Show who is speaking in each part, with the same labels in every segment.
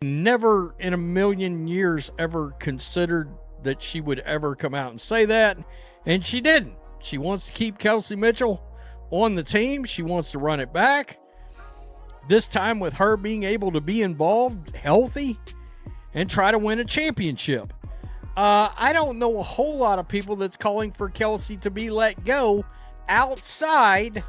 Speaker 1: Never in a million years ever considered that she would ever come out and say that, and she didn't. She wants to keep Kelsey Mitchell on the team. She wants to run it back. This time with her being able to be involved, healthy, and try to win a championship. I don't know a whole lot of people that's calling for Kelsey to be let go outside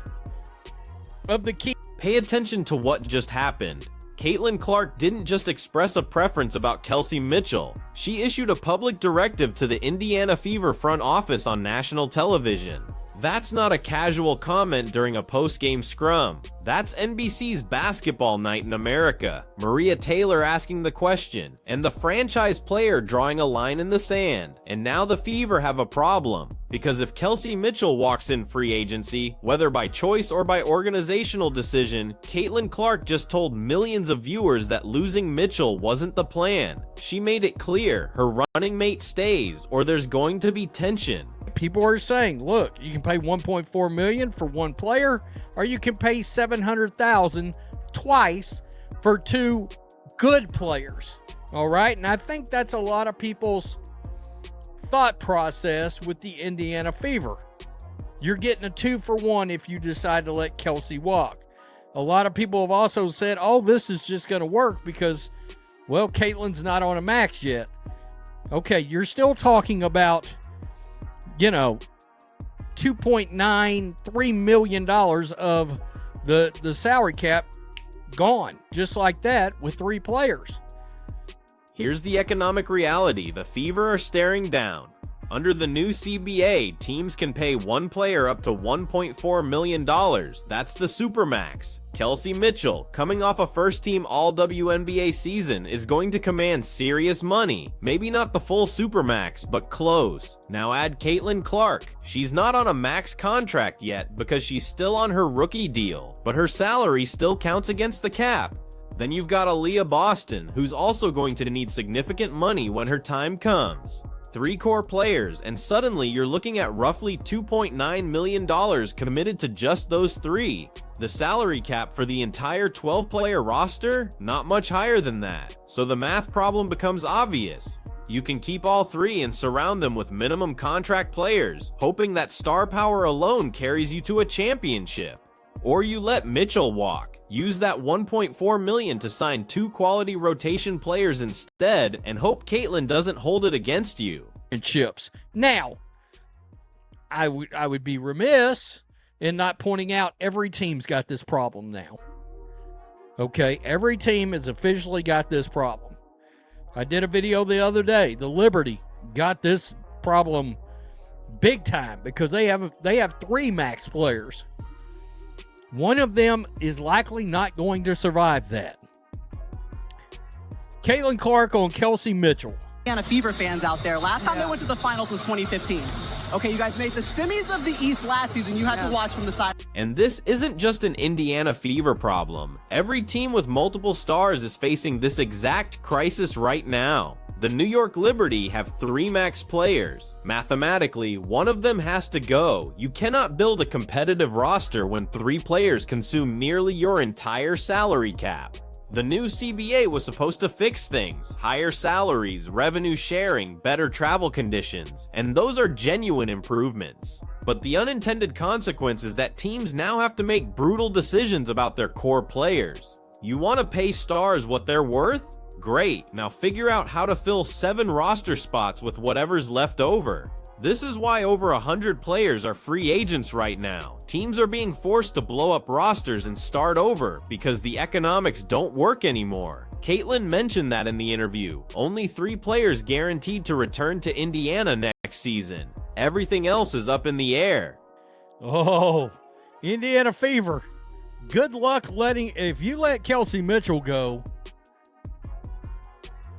Speaker 1: of the key.
Speaker 2: Pay attention to what just happened. Caitlin Clark didn't just express a preference about Kelsey Mitchell. She issued a public directive to the Indiana Fever front office on national television. That's not a casual comment during a post-game scrum. That's NBC's Basketball Night in America, Maria Taylor asking the question, and the franchise player drawing a line in the sand. And now the Fever have a problem, because if Kelsey Mitchell walks in free agency, whether by choice or by organizational decision, Caitlin Clark just told millions of viewers that losing Mitchell wasn't the plan. She made it clear her running mate stays, or there's going to be tension.
Speaker 1: People are saying, look, you can pay $1.4 million for one player, or you can pay $700,000 twice for two good players. All right, and I think that's a lot of people's thought process with the Indiana Fever. You're getting a 2-for-1 if you decide to let Kelsey walk. A lot of people have also said, oh, this is just going to work because, well, Caitlin's not on a max yet. Okay, you're still talking about, you know, $2.93 million of the salary cap gone, just like that, with three players.
Speaker 2: Here's the economic reality the Fever are staring down. Under the new CBA, teams can pay one player up to $1.4 million. That's the Supermax. Kelsey Mitchell, coming off a first-team All-WNBA season, is going to command serious money. Maybe not the full Supermax, but close. Now add Caitlin Clark. She's not on a max contract yet because she's still on her rookie deal, but her salary still counts against the cap. Then you've got Aaliyah Boston, who's also going to need significant money when her time comes. Three core players, and suddenly you're looking at roughly $2.9 million committed to just those three. The salary cap for the entire 12-player roster? Not much higher than that. So the math problem becomes obvious. You can keep all three and surround them with minimum contract players, hoping that star power alone carries you to a championship. Or you let Mitchell walk. Use that $1.4 million to sign two quality rotation players instead and hope Caitlin doesn't hold it against you.
Speaker 1: And chips. Now, I would be remiss in not pointing out every team's got this problem now. Okay, every team has officially got this problem. I did a video the other day. The Liberty got this problem big time because they have three max players. One of them is likely not going to survive that. Caitlin Clark on Kelsey Mitchell.
Speaker 3: Indiana Fever fans out there. Last time they went to the finals was 2015. Okay, you guys made the semis of the East last season. You had to watch from the side.
Speaker 2: And this isn't just an Indiana Fever problem. Every team with multiple stars is facing this exact crisis right now. The New York Liberty have three max players. Mathematically, one of them has to go. You cannot build a competitive roster when three players consume nearly your entire salary cap. The new CBA was supposed to fix things. Higher salaries, revenue sharing, better travel conditions, and those are genuine improvements. But the unintended consequence is that teams now have to make brutal decisions about their core players. You want to pay stars what they're worth? Great, now figure out how to fill 7 roster spots with whatever's left over. This is why over 100 players are free agents right now. Teams are being forced to blow up rosters and start over because the economics don't work anymore. Caitlin mentioned that in the interview. Only 3 players guaranteed to return to Indiana next season. Everything else is up in the air.
Speaker 1: Oh, Indiana Fever. Good luck if you let Kelsey Mitchell go.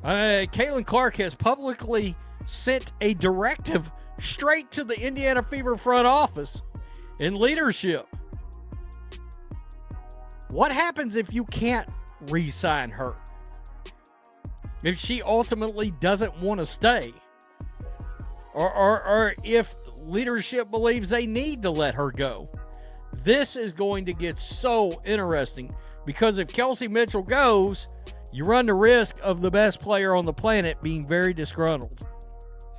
Speaker 1: Caitlin Clark has publicly sent a directive straight to the Indiana Fever front office and leadership. What happens if you can't re-sign her? If she ultimately doesn't want to stay? Or if leadership believes they need to let her go? This is going to get so interesting because if Kelsey Mitchell goes, you run the risk of the best player on the planet being very disgruntled.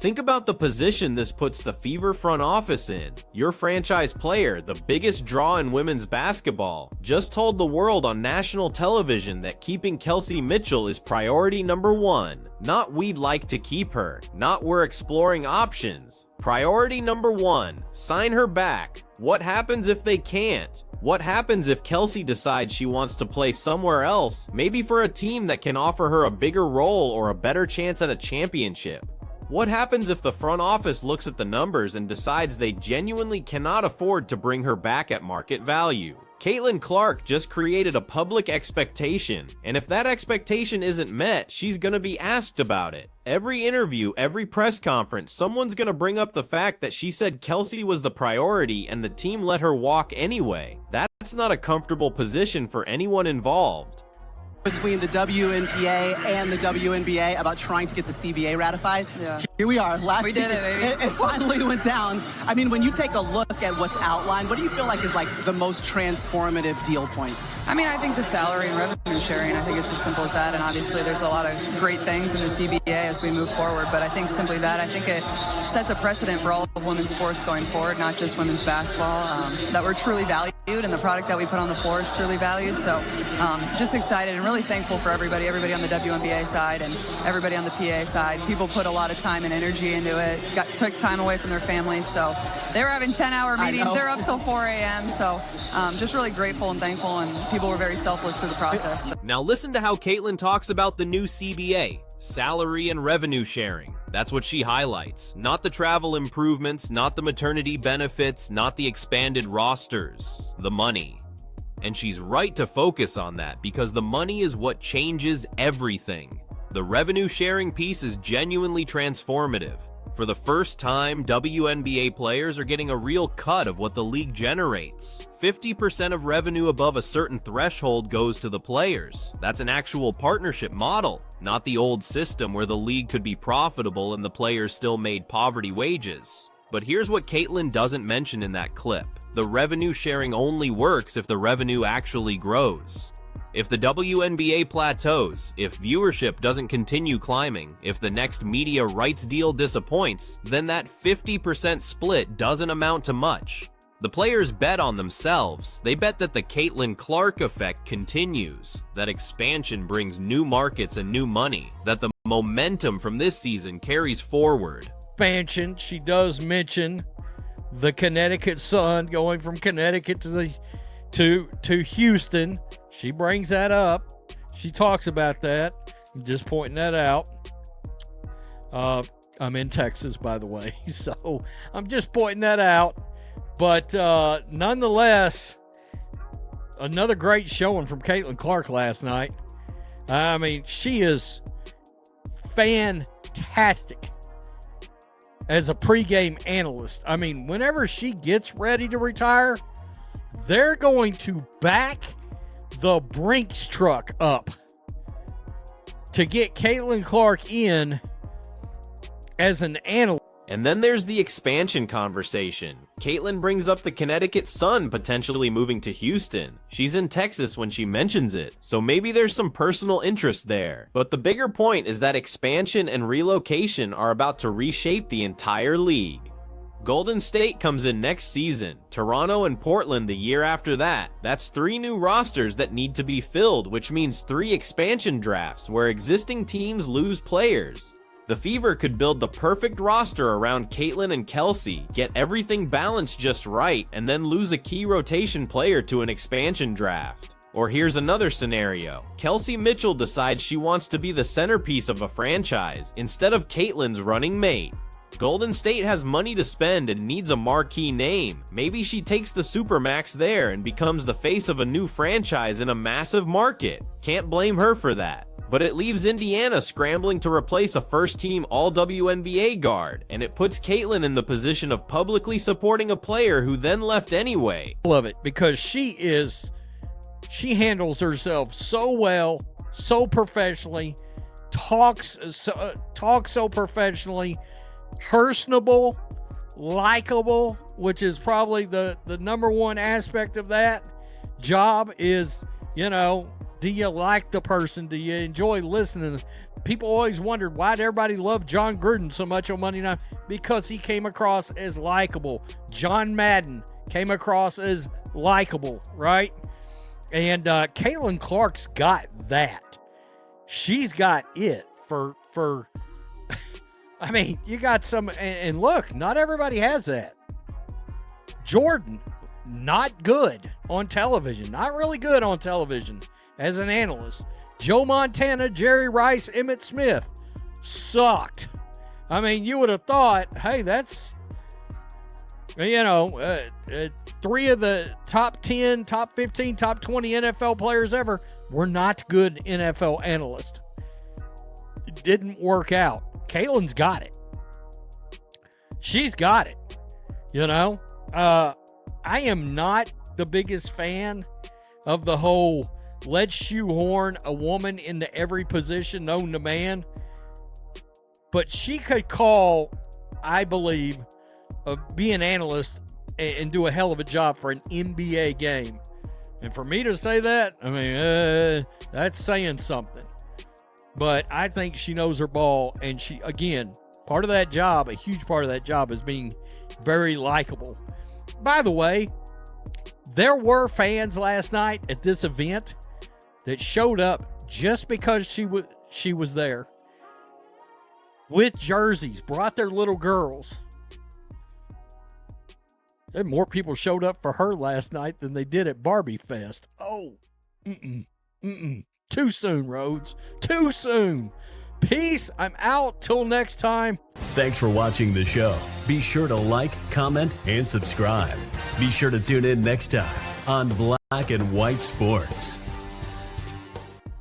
Speaker 2: Think about the position this puts the Fever front office in. Your franchise player, the biggest draw in women's basketball, just told the world on national television that keeping Kelsey Mitchell is priority number one. Not we'd like to keep her, not we're exploring options. Priority number one, sign her back. What happens if they can't? What happens if Kelsey decides she wants to play somewhere else, maybe for a team that can offer her a bigger role or a better chance at a championship? What happens if the front office looks at the numbers and decides they genuinely cannot afford to bring her back at market value? Caitlin Clark just created a public expectation, and if that expectation isn't met, she's gonna be asked about it. Every interview, every press conference, someone's gonna bring up the fact that she said Kelsey was the priority and the team let her walk anyway. That's not a comfortable position for anyone involved.
Speaker 3: Between the WNBA and the WNBA about trying to get the CBA ratified.
Speaker 4: Yeah.
Speaker 3: Here we are.
Speaker 4: We did it, baby.
Speaker 3: It finally went down. I mean, when you take a look at what's outlined, what do you feel like is like the most transformative deal point?
Speaker 4: I mean, I think the salary and revenue sharing, I think it's as simple as that. And obviously there's a lot of great things in the CBA as we move forward. But I think simply that, I think it sets a precedent for all of women's sports going forward, not just women's basketball, that we're truly valued and the product that we put on the floor is truly valued. So just excited and really thankful for everybody on the WNBA side and everybody on the PA side. People put a lot of time and energy into it, took time away from their families. So they were having 10-hour meetings. They're up till 4 a.m. So just really grateful and thankful, and people were very selfless through the process.
Speaker 2: Now listen to how Caitlin talks about the new CBA, salary and revenue sharing. That's what she highlights. Not the travel improvements, not the maternity benefits, not the expanded rosters, the money. And she's right to focus on that because the money is what changes everything. The revenue sharing piece is genuinely transformative. For the first time, WNBA players are getting a real cut of what the league generates. 50% of revenue above a certain threshold goes to the players. That's an actual partnership model, not the old system where the league could be profitable and the players still made poverty wages. But here's what Caitlin doesn't mention in that clip. The revenue sharing only works if the revenue actually grows. If the WNBA plateaus, if viewership doesn't continue climbing, if the next media rights deal disappoints, then that 50% split doesn't amount to much. The players bet on themselves. They bet that the Caitlin Clark effect continues, that expansion brings new markets and new money, that the momentum from this season carries forward.
Speaker 1: Expansion, she does mention the Connecticut Sun going from Connecticut to Houston. She brings that up. She talks about that. I'm just pointing that out. I'm in Texas, by the way, so I'm just pointing that out. But nonetheless, another great showing from Caitlin Clark last night. I mean, she is fantastic as a pregame analyst. I mean, whenever she gets ready to retire, they're going to back the Brinks truck up to get Caitlin Clark in as an analyst.
Speaker 2: And then there's the expansion conversation. Caitlin brings up the Connecticut Sun potentially moving to Houston. She's in Texas when she mentions it, so maybe there's some personal interest there. But the bigger point is that expansion and relocation are about to reshape the entire league. Golden State comes in next season, Toronto and Portland the year after that. That's 3 new rosters that need to be filled, which means 3 expansion drafts where existing teams lose players. The Fever could build the perfect roster around Caitlin and Kelsey, get everything balanced just right, and then lose a key rotation player to an expansion draft. Or here's another scenario. Kelsey Mitchell decides she wants to be the centerpiece of a franchise instead of Caitlin's running mate. Golden State has money to spend and needs a marquee name. Maybe she takes the Supermax there and becomes the face of a new franchise in a massive market. Can't blame her for that. But it leaves Indiana scrambling to replace a first-team All-WNBA guard, and it puts Caitlin in the position of publicly supporting a player who then left anyway.
Speaker 1: Love it, because she handles herself so well, so professionally, talks so professionally, personable, likable, which is probably the number one aspect of that job is, Do you like the person? Do you enjoy listening? People always wondered why did everybody love John Gruden so much on Monday Night? Because he came across as likable. John Madden came across as likable, right? And Caitlin Clark's got that. She's got it for I mean, you got some, and look, not everybody has that. Jordan, not good on television. Not really good on television as an analyst. Joe Montana, Jerry Rice, Emmitt Smith sucked. I mean, you would have thought, hey, that's, you know, 3 of the top 10, top 15, top 20 NFL players ever were not good NFL analysts. It didn't work out. Caitlin's got it. She's got it. You know, I am not the biggest fan of the whole let's shoehorn a woman into every position known to man. But she could call, I believe, be an analyst and do a hell of a job for an NBA game. And for me to say that, I mean, that's saying something. But I think she knows her ball, and she, again, part of that job, a huge part of that job is being very likable. By the way, there were fans last night at this event that showed up just because she was there with jerseys, brought their little girls. And more people showed up for her last night than they did at Barbie Fest. Oh, too soon, Rhodes. Too soon. Peace. I'm out. Till next time.
Speaker 5: Thanks for watching the show. Be sure to like, comment, and subscribe. Be sure to tune in next time on Black and White Sports.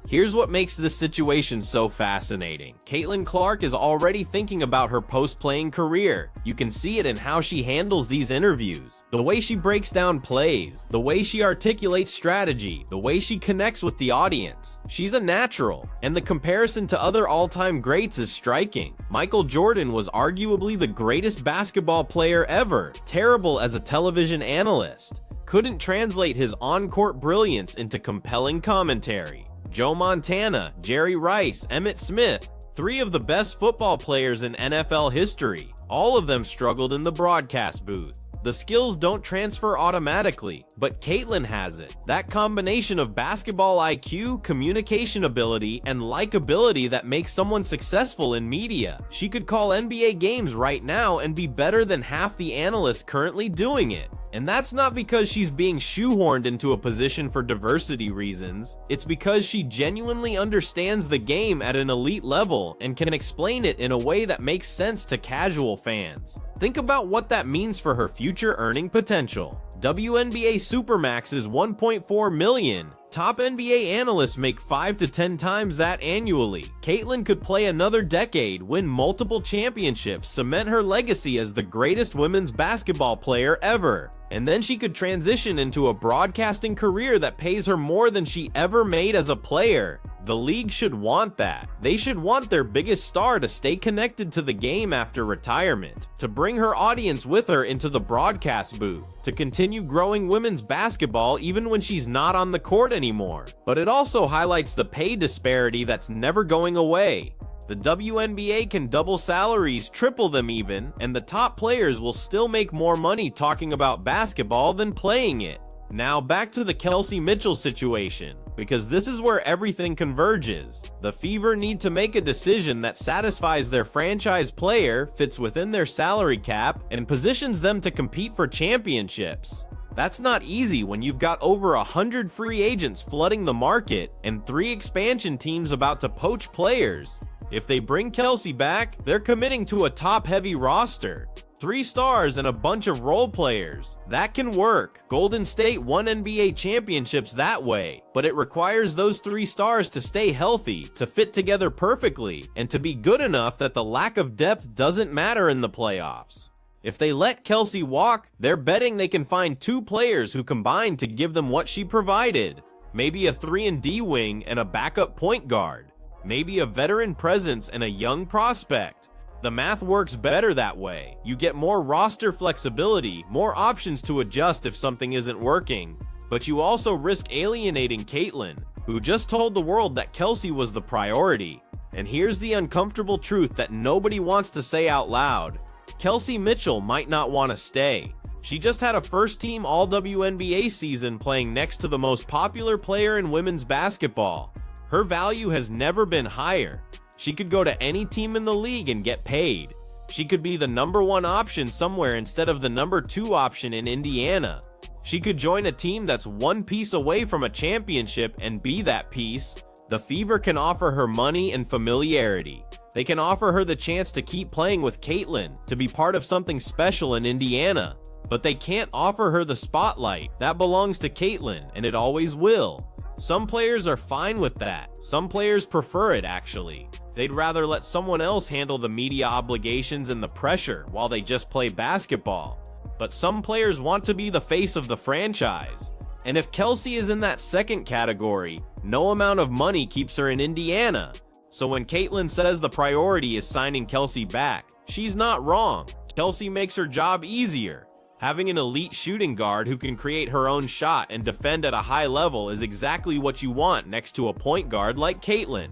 Speaker 2: Here's what makes this situation so fascinating. Caitlin Clark is already thinking about her post-playing career. You can see it in how she handles these interviews, the way she breaks down plays, the way she articulates strategy, the way she connects with the audience. She's a natural, and the comparison to other all-time greats is striking. Michael Jordan was arguably the greatest basketball player ever, terrible as a television analyst. Couldn't translate his on-court brilliance into compelling commentary. Joe Montana, Jerry Rice, Emmitt Smith, 3 of the best football players in NFL history. All of them struggled in the broadcast booth. The skills don't transfer automatically, but Caitlin has it. That combination of basketball IQ, communication ability, and likability that makes someone successful in media. She could call NBA games right now and be better than half the analysts currently doing it. And that's not because she's being shoehorned into a position for diversity reasons. It's because she genuinely understands the game at an elite level and can explain it in a way that makes sense to casual fans. Think about what that means for her future earning potential. WNBA Supermax is $1.4 million. Top NBA analysts make 5 to 10 times that annually. Caitlin could play another decade, win multiple championships, cement her legacy as the greatest women's basketball player ever. And then she could transition into a broadcasting career that pays her more than she ever made as a player. The league should want that. They should want their biggest star to stay connected to the game after retirement, to bring her audience with her into the broadcast booth, to continue growing women's basketball even when she's not on the court anymore. But it also highlights the pay disparity that's never going away. The WNBA can double salaries, triple them even, and the top players will still make more money talking about basketball than playing it. Now back to the Kelsey Mitchell situation, because this is where everything converges. The Fever need to make a decision that satisfies their franchise player, fits within their salary cap, and positions them to compete for championships. That's not easy when you've got over 100 free agents flooding the market and 3 expansion teams about to poach players. If they bring Kelsey back, they're committing to a top-heavy roster. 3 stars and a bunch of role players. That can work. Golden State won NBA championships that way, but it requires those 3 stars to stay healthy, to fit together perfectly, and to be good enough that the lack of depth doesn't matter in the playoffs. If they let Kelsey walk, they're betting they can find 2 players who combine to give them what she provided. Maybe a 3-and-D wing and a backup point guard. Maybe a veteran presence and a young prospect. The math works better that way. You get more roster flexibility, more options to adjust if something isn't working, but you also risk alienating Caitlin. who just told the world that Kelsey was the priority. And here's the uncomfortable truth that nobody wants to say out loud. Kelsey Mitchell might not want to stay. She just had a first-team All-WNBA season playing next to the most popular player in women's basketball. Her value has never been higher. She could go to any team in the league and get paid. She could be the #1 option somewhere instead of the #2 option in Indiana. She could join a team that's one piece away from a championship and be that piece. The Fever can offer her money and familiarity. They can offer her the chance to keep playing with Caitlin, to be part of something special in Indiana. But they can't offer her the spotlight. That belongs to Caitlin, and it always will. Some players are fine with that. Some players prefer it, actually. They'd rather let someone else handle the media obligations and the pressure while they just play basketball. But some players want to be the face of the franchise. And if Kelsey is in that second category, no amount of money keeps her in Indiana. So when Caitlin says the priority is signing Kelsey back, she's not wrong. Kelsey makes her job easier. Having an elite shooting guard who can create her own shot and defend at a high level is exactly what you want next to a point guard like Caitlin.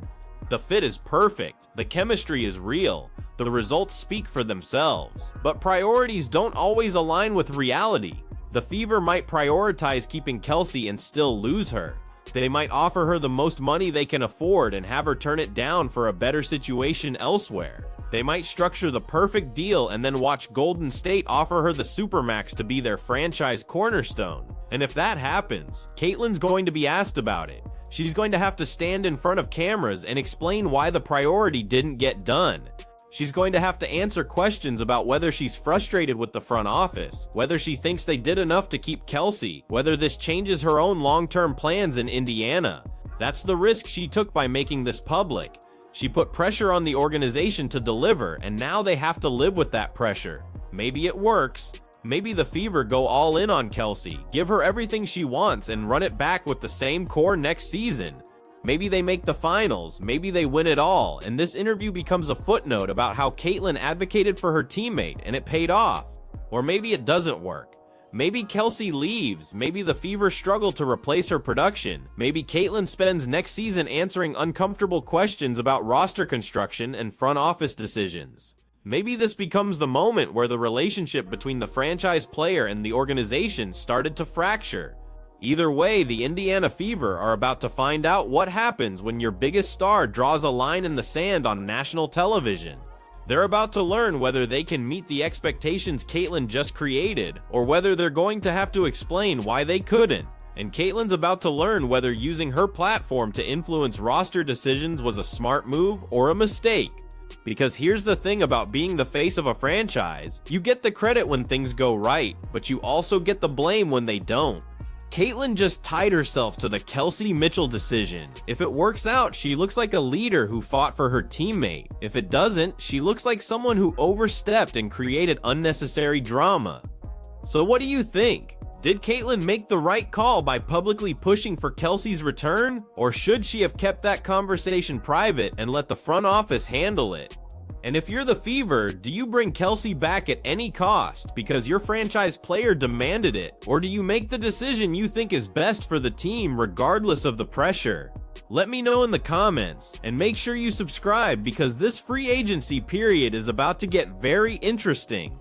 Speaker 2: The fit is perfect, the chemistry is real, the results speak for themselves. But priorities don't always align with reality. The Fever might prioritize keeping Kelsey and still lose her. They might offer her the most money they can afford and have her turn it down for a better situation elsewhere. They might structure the perfect deal and then watch Golden State offer her the Supermax to be their franchise cornerstone. And if that happens, Caitlin's going to be asked about it. She's going to have to stand in front of cameras and explain why the priority didn't get done. She's going to have to answer questions about whether she's frustrated with the front office, whether she thinks they did enough to keep Kelsey, whether this changes her own long-term plans in Indiana. That's the risk she took by making this public. She put pressure on the organization to deliver, and now they have to live with that pressure. Maybe it works. Maybe the Fever go all in on Kelsey, give her everything she wants, and run it back with the same core next season. Maybe they make the finals, maybe they win it all, and this interview becomes a footnote about how Caitlin advocated for her teammate and it paid off. Or maybe it doesn't work. Maybe Kelsey leaves, maybe the Fever struggle to replace her production, maybe Caitlin spends next season answering uncomfortable questions about roster construction and front office decisions. Maybe this becomes the moment where the relationship between the franchise player and the organization started to fracture. Either way, the Indiana Fever are about to find out what happens when your biggest star draws a line in the sand on national television. They're about to learn whether they can meet the expectations Caitlin just created, or whether they're going to have to explain why they couldn't. And Caitlin's about to learn whether using her platform to influence roster decisions was a smart move or a mistake. Because here's the thing about being the face of a franchise, you get the credit when things go right, but you also get the blame when they don't. Caitlin just tied herself to the Kelsey Mitchell decision. If it works out, she looks like a leader who fought for her teammate. If it doesn't, she looks like someone who overstepped and created unnecessary drama. So what do you think? Did Caitlin make the right call by publicly pushing for Kelsey's return? Or should she have kept that conversation private and let the front office handle it? And if you're the Fever, do you bring Kelsey back at any cost because your franchise player demanded it? Or do you make the decision you think is best for the team regardless of the pressure? Let me know in the comments, and make sure you subscribe because this free agency period is about to get very interesting.